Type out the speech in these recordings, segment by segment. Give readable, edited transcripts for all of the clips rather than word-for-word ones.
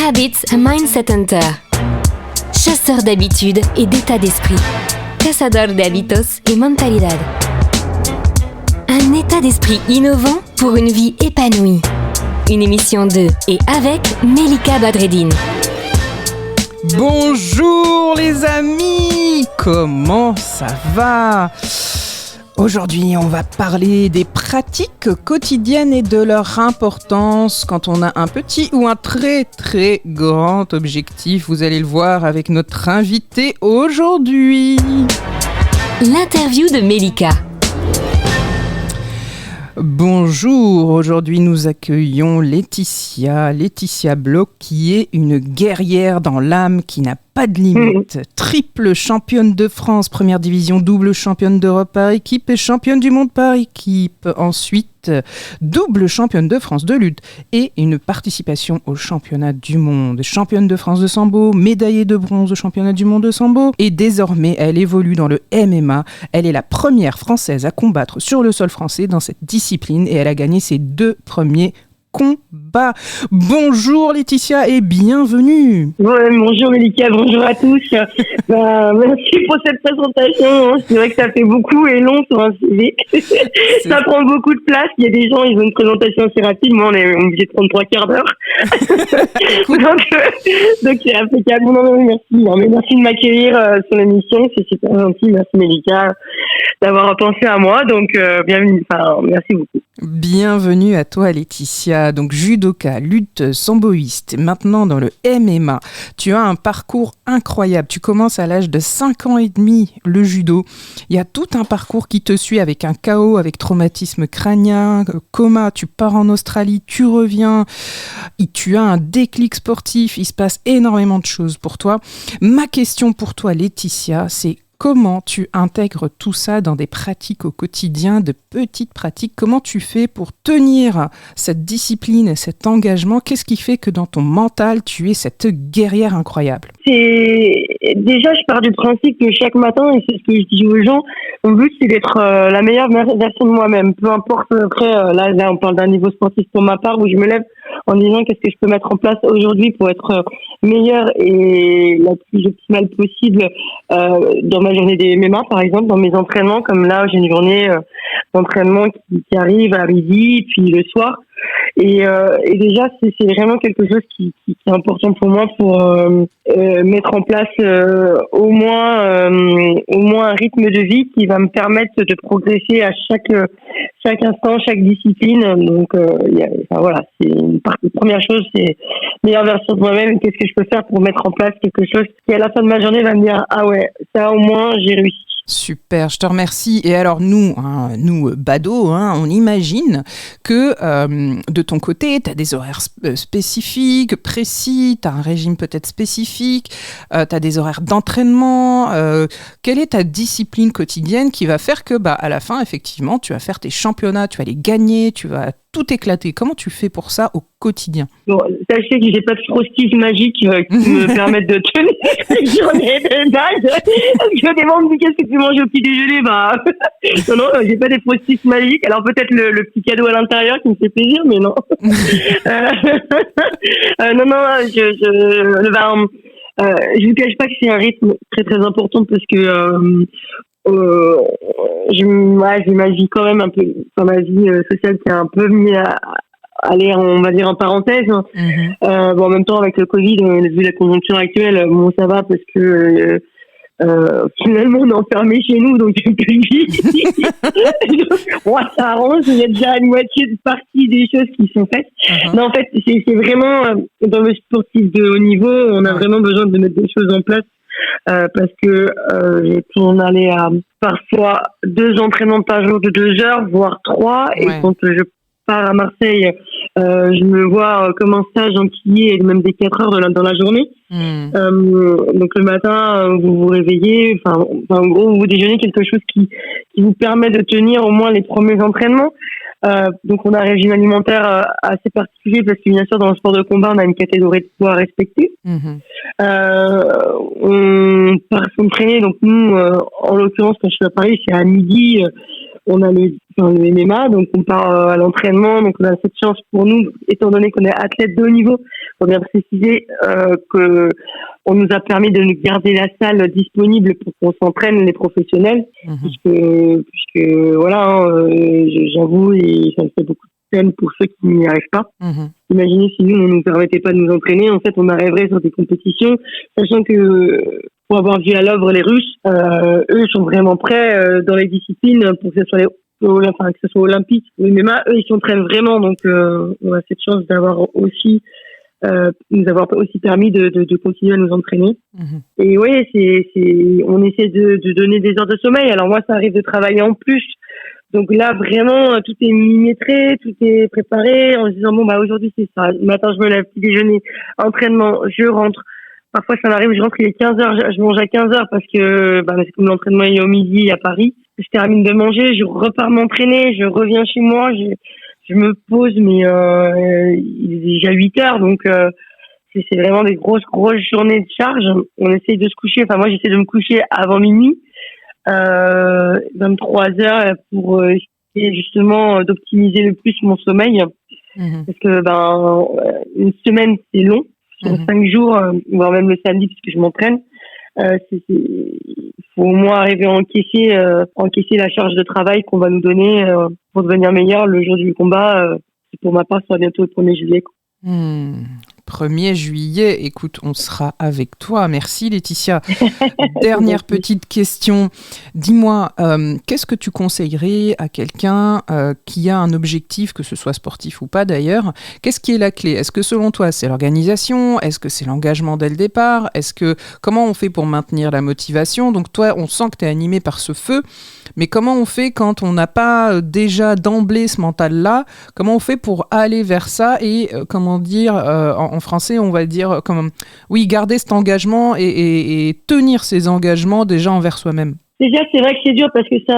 Habits and Mindset Hunter. Chasseur d'habitudes et d'état d'esprit. Cazador de hábitos y mentalidad. Un état d'esprit innovant pour une vie épanouie. Une émission de et avec Melika Badreddine. Bonjour les amis, comment ça va ? Aujourd'hui, on va parler des pratiques quotidiennes et de leur importance quand on a un petit ou un très très grand objectif. Vous allez le voir avec notre invité aujourd'hui. L'interview de Melika. Bonjour, aujourd'hui nous accueillons Laetitia Bloch qui est une guerrière dans l'âme qui n'a pas de limite. Triple championne de France, première division, double championne d'Europe par équipe et championne du monde par équipe. Ensuite, double championne de France de lutte et une participation au championnat du monde. Championne de France de sambo, médaillée de bronze au championnat du monde de sambo. Et désormais, elle évolue dans le MMA. Elle est la première française à combattre sur le sol français dans cette discipline et elle a gagné ses 2 premiers combats. Bonjour Laetitia et bienvenue. Ouais, bonjour Melika, bonjour à tous. Merci pour cette présentation. C'est vrai que ça fait beaucoup et long sur un CV. Ça prend beaucoup de place. Il y a des gens, ils ont une présentation assez rapide. Moi, on est obligé de prendre 3 quarts d'heure. donc c'est impeccable. Non, merci. Non, mais merci de m'accueillir sur l'émission. C'est super gentil. Merci Melika d'avoir pensé à moi. Donc, bienvenue. Enfin, merci beaucoup. Bienvenue à toi Laetitia. Donc judoka, lutte samboïste, maintenant dans le MMA. Tu as un parcours incroyable. Tu commences à l'âge de 5 ans et demi le judo. Il y a tout un parcours qui te suit avec un KO, avec traumatisme crânien, coma. Tu pars en Australie, tu reviens. Et tu as un déclic sportif. Il se passe énormément de choses pour toi. Ma question pour toi Laetitia, c'est comment tu intègres tout ça dans des pratiques au quotidien, de petites pratiques? Comment tu fais pour tenir cette discipline et cet engagement? Qu'est-ce qui fait que dans ton mental, tu es cette guerrière incroyable? Déjà, je pars du principe que chaque matin, et c'est ce que je dis aux gens, mon but, c'est d'être la meilleure version de moi-même. Peu importe, après, là, on parle d'un niveau sportif pour ma part, où je me lève en disant qu'est-ce que je peux mettre en place aujourd'hui pour être meilleure et la plus optimale possible dans ma journée des MMA, par exemple, dans mes entraînements. Comme là, j'ai une journée d'entraînement qui arrive à midi, puis le soir. Et déjà, c'est vraiment quelque chose qui est important pour moi pour mettre en place au moins un rythme de vie qui va me permettre de progresser à chaque instant, chaque discipline. Donc, voilà, c'est une première chose, c'est meilleure version de moi-même. Qu'est-ce que je peux faire pour mettre en place quelque chose qui, à la fin de ma journée, va me dire ah ouais, ça au moins j'ai réussi. Super, je te remercie. Et alors nous badauds, on imagine que de ton côté, tu as des horaires spécifiques, précis, tu as un régime peut-être spécifique, tu as des horaires d'entraînement. Quelle est ta discipline quotidienne qui va faire que à la fin, effectivement, tu vas faire tes championnats, tu vas les gagner, tu vas tout éclater? Comment tu fais pour ça au quotidien? Bon, sachez que j'ai pas de frosties magiques qui me permettent de tenir une journée de dingue. Je me demande qu'est-ce que tu manges au petit déjeuner. Non, j'ai pas des frosties magiques. Alors peut-être le petit cadeau à l'intérieur qui me fait plaisir, mais non. Je vous cache pas que c'est un rythme très très important parce que j'ai ma vie quand même un peu, ma vie sociale qui est un peu mis à aller, on va dire, en parenthèse. En même temps, avec le Covid, vu la conjoncture actuelle, ça va parce que finalement, on est enfermé chez nous, donc ça arrange. Il y a déjà une moitié de partie des choses qui sont faites. Non, en fait, c'est vraiment dans le sportif de haut niveau, on a vraiment besoin de mettre des choses en place. Parce que j'ai pu en aller à parfois 2 entraînements par jour de 2 heures, voire 3. Et quand je pars à Marseille, je me vois comme un stage entier, et même des 4 heures dans la journée. Donc le matin, vous vous réveillez, en gros, vous déjeunez quelque chose qui vous permet de tenir au moins les premiers entraînements. Donc on a un régime alimentaire assez particulier parce que bien sûr dans le sport de combat on a une catégorie de poids à respecter. On part s'entraîner, donc nous en l'occurrence quand je suis à Paris c'est à midi, on a le MMA, donc on part à l'entraînement, donc on a cette chance pour nous, étant donné qu'on est athlète de haut niveau, faut bien préciser que on nous a permis de nous garder la salle disponible pour qu'on s'entraîne les professionnels, puisque voilà, j'avoue, et ça me fait beaucoup de peine pour ceux qui n'y arrivent pas. Imaginez si nous, on ne nous permettait pas de nous entraîner, en fait, on arriverait sur des compétitions, sachant que pour avoir vu à l'œuvre les Russes, eux sont vraiment prêts dans les disciplines pour que ce soit que ce soit olympique ou MMA, eux ils s'entraînent vraiment, donc on a cette chance d'avoir aussi nous avoir aussi permis de continuer à nous entraîner. Et oui, on essaie de donner des heures de sommeil. Alors moi, ça arrive de travailler en plus. Donc là, vraiment, tout est millimétré, tout est préparé en se disant, bon, bah, aujourd'hui, c'est ça. Le matin, je me lève, petit déjeuner, entraînement, je rentre. Parfois, ça m'arrive, je rentre, il est 15h, je mange à 15h parce que, c'est comme l'entraînement est au midi à Paris. Je termine de manger, je repars m'entraîner, je reviens chez moi, je me pose, mais il est déjà 8h, donc c'est vraiment des grosses journées de charge. On essaye de se coucher, moi j'essaie de me coucher avant minuit, 23h, pour essayer justement d'optimiser le plus mon sommeil. Parce que une semaine c'est long, sur 5 jours, voire même le samedi puisque je m'entraîne. Il faut au moins arriver à encaisser la charge de travail qu'on va nous donner pour devenir meilleur le jour du combat. Pour ma part, ça sera bientôt le 1er juillet. 1er juillet, écoute, on sera avec toi. Merci Laetitia. Dernière petite question. Dis-moi, qu'est-ce que tu conseillerais à quelqu'un qui a un objectif, que ce soit sportif ou pas d'ailleurs? Qu'est-ce qui est la clé? Est-ce que selon toi, c'est l'organisation? Est-ce que c'est l'engagement dès le départ? Comment on fait pour maintenir la motivation? Donc toi, on sent que tu es animé par ce feu, mais comment on fait quand on n'a pas déjà d'emblée ce mental-là? Comment on fait pour aller vers ça et, en français, on va dire, garder cet engagement et tenir ses engagements déjà envers soi-même? Déjà, c'est vrai que c'est dur parce que c'est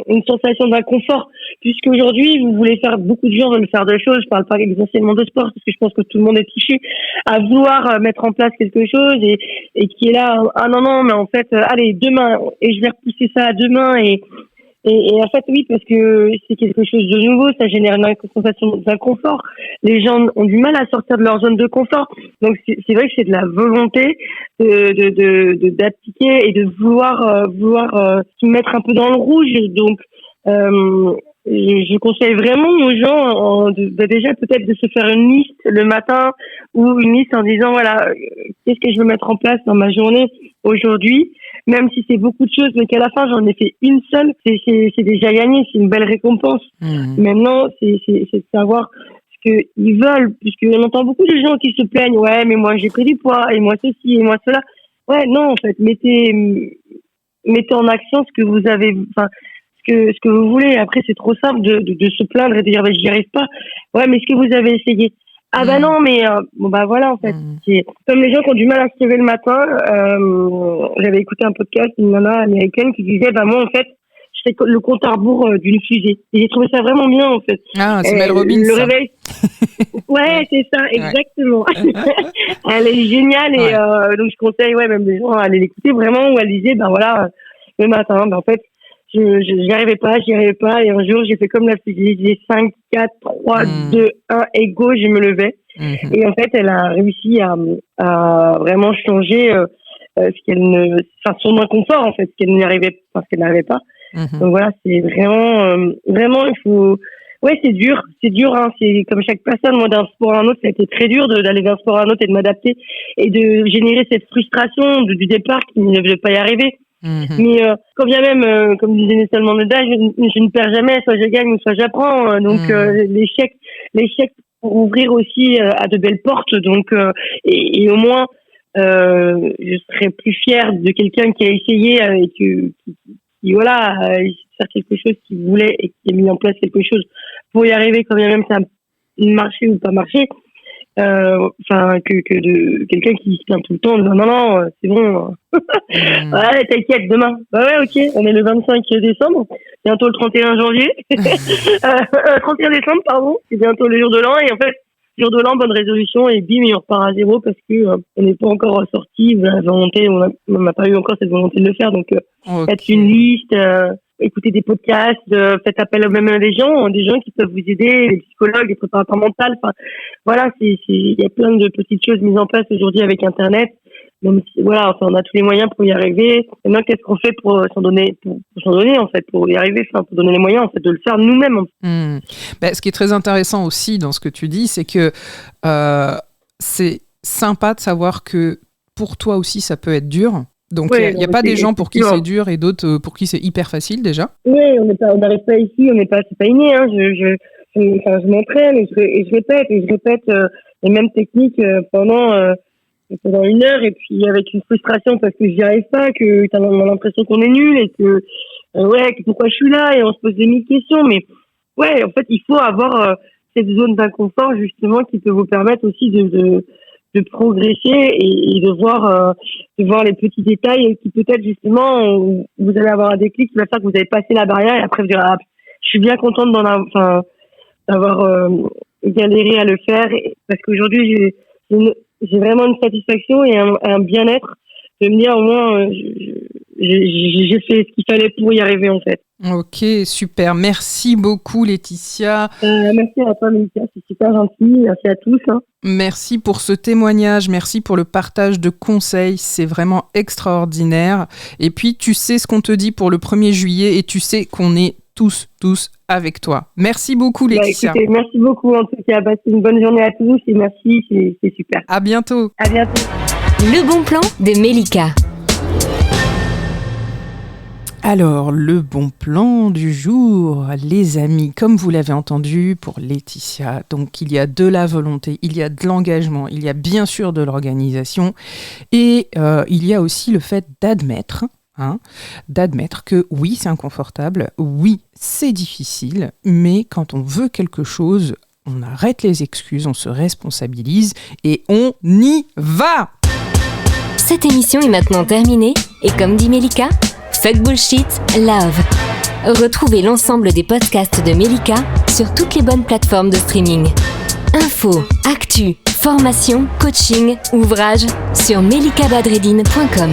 une sensation d'inconfort. Puisqu'aujourd'hui, vous voulez faire, beaucoup de gens veulent faire des choses. Je parle pas essentiellement de sport parce que je pense que tout le monde est touché à vouloir mettre en place quelque chose et qui est là, non, mais en fait, allez, demain, et je vais repousser ça à demain et en fait, oui, parce que c'est quelque chose de nouveau, ça génère une sensation d'inconfort. Les gens ont du mal à sortir de leur zone de confort. Donc, c'est vrai que c'est de la volonté d'appliquer et de vouloir se mettre un peu dans le rouge. Donc, je conseille vraiment aux gens déjà peut-être de se faire une liste le matin ou une liste en disant, voilà, qu'est-ce que je veux mettre en place dans ma journée aujourd'hui? Même si c'est beaucoup de choses, mais qu'à la fin, j'en ai fait une seule, c'est déjà gagné, c'est une belle récompense. Maintenant, c'est de savoir ce qu'ils veulent, puisqu'on entend beaucoup de gens qui se plaignent, ouais, mais moi, j'ai pris du poids, et moi, ceci, et moi, cela. Ouais, non, en fait, mettez en action ce que vous avez, ce que vous voulez. Après, c'est trop simple de se plaindre et de dire, j'y arrive pas. Ouais, mais est-ce que vous avez essayé? Non, mais voilà, en fait, c'est comme les gens qui ont du mal à se lever le matin. J'avais écouté un podcast d'une nana américaine qui disait, moi, en fait, je fais le compte à rebours d'une fusée. Et j'ai trouvé ça vraiment bien, en fait. Ah, c'est Mel Robbins. Le réveil. Ouais, c'est ça, exactement. Elle est géniale et donc je conseille, même les gens à aller l'écouter vraiment, où elle disait, le matin, en fait, j'y arrivais pas, et un jour, j'ai fait comme la fusée, j'ai dit 5, 4, 3, 2, 1, et go, je me levais. Et en fait, elle a réussi à vraiment changer son inconfort, en fait, ce qu'elle n'arrivait pas. Donc voilà, c'est vraiment, il faut... Ouais, c'est dur, hein. C'est comme chaque personne. Moi, d'un sport à un autre, ça a été très dur d'aller d'un sport à un autre et de m'adapter et de générer cette frustration du départ qui ne devait pas y arriver. Mais quand bien même, comme disait Nelson Mandela, je ne perds jamais, soit je gagne, soit j'apprends. Donc l'échec pour ouvrir aussi à de belles portes. Donc et au moins, je serais plus fière de quelqu'un qui a essayé et qui faire quelque chose qu'il voulait et qui a mis en place quelque chose pour y arriver, quand bien même ça a marché ou pas marché. Que de quelqu'un qui se plaint tout le temps en disant non, c'est bon. Ouais, t'inquiète, demain. Ouais, ok, on est le 25 décembre, bientôt le 31 janvier. 31 décembre, pardon, c'est bientôt le jour de l'an, et en fait, jour de l'an, bonne résolution, et bim, il repart à zéro parce que on n'est pas encore sorti, la volonté, on n'a pas eu encore cette volonté de le faire, donc faites une liste, écoutez des podcasts, faites appel même à des gens qui peuvent vous aider, des psychologues, des préparateurs mentaux. Enfin, voilà, il y a plein de petites choses mises en place aujourd'hui avec Internet. Même si, voilà, enfin, on a tous les moyens pour y arriver. Maintenant, qu'est-ce qu'on fait pour s'en donner, en fait, pour y arriver, enfin, pour donner les moyens, en fait, de le faire nous-mêmes. Ce qui est très intéressant aussi dans ce que tu dis, c'est que c'est sympa de savoir que pour toi aussi, ça peut être dur. Donc, il n'y a pas des gens pour qui c'est dur et d'autres pour qui c'est hyper facile, déjà. Oui, on n'arrive pas ici, c'est pas inné, hein. Je m'entraîne et je répète les mêmes techniques pendant 1 heure, et puis avec une frustration parce que j'y arrive pas, que t'as l'impression qu'on est nul et que que pourquoi je suis là, et on se pose des mille questions. Mais ouais, en fait, il faut avoir cette zone d'inconfort justement qui peut vous permettre aussi de progresser et de voir les petits détails qui peut-être justement vous allez avoir un déclic qui va faire que vous avez passé la barrière, et après vous direz je suis bien contente d'avoir galéré à le faire, parce qu'aujourd'hui j'ai vraiment une satisfaction et un bien-être de me dire au moins j'ai fait ce qu'il fallait pour y arriver, en fait. Ok, super. Merci beaucoup, Laetitia. Merci à toi, Mélissa. C'est super gentil. Merci à tous. Merci pour ce témoignage. Merci pour le partage de conseils. C'est vraiment extraordinaire. Et puis, tu sais ce qu'on te dit pour le 1er juillet et tu sais qu'on est tous avec toi. Merci beaucoup, Laetitia. Écoutez, merci beaucoup. En tout cas, passez une bonne journée à tous et merci. C'est super. À bientôt. À bientôt. Le bon plan de Mélika. Alors, le bon plan du jour, les amis, comme vous l'avez entendu pour Laetitia, donc il y a de la volonté, il y a de l'engagement, il y a bien sûr de l'organisation, et il y a aussi le fait d'admettre que oui, c'est inconfortable, oui, c'est difficile, mais quand on veut quelque chose, on arrête les excuses, on se responsabilise et on y va. Cette émission est maintenant terminée, et comme dit Mélika, fuck bullshit, love. Retrouvez l'ensemble des podcasts de Mélika sur toutes les bonnes plateformes de streaming. Infos, actu, formation, coaching, ouvrages sur melikabadreddine.com.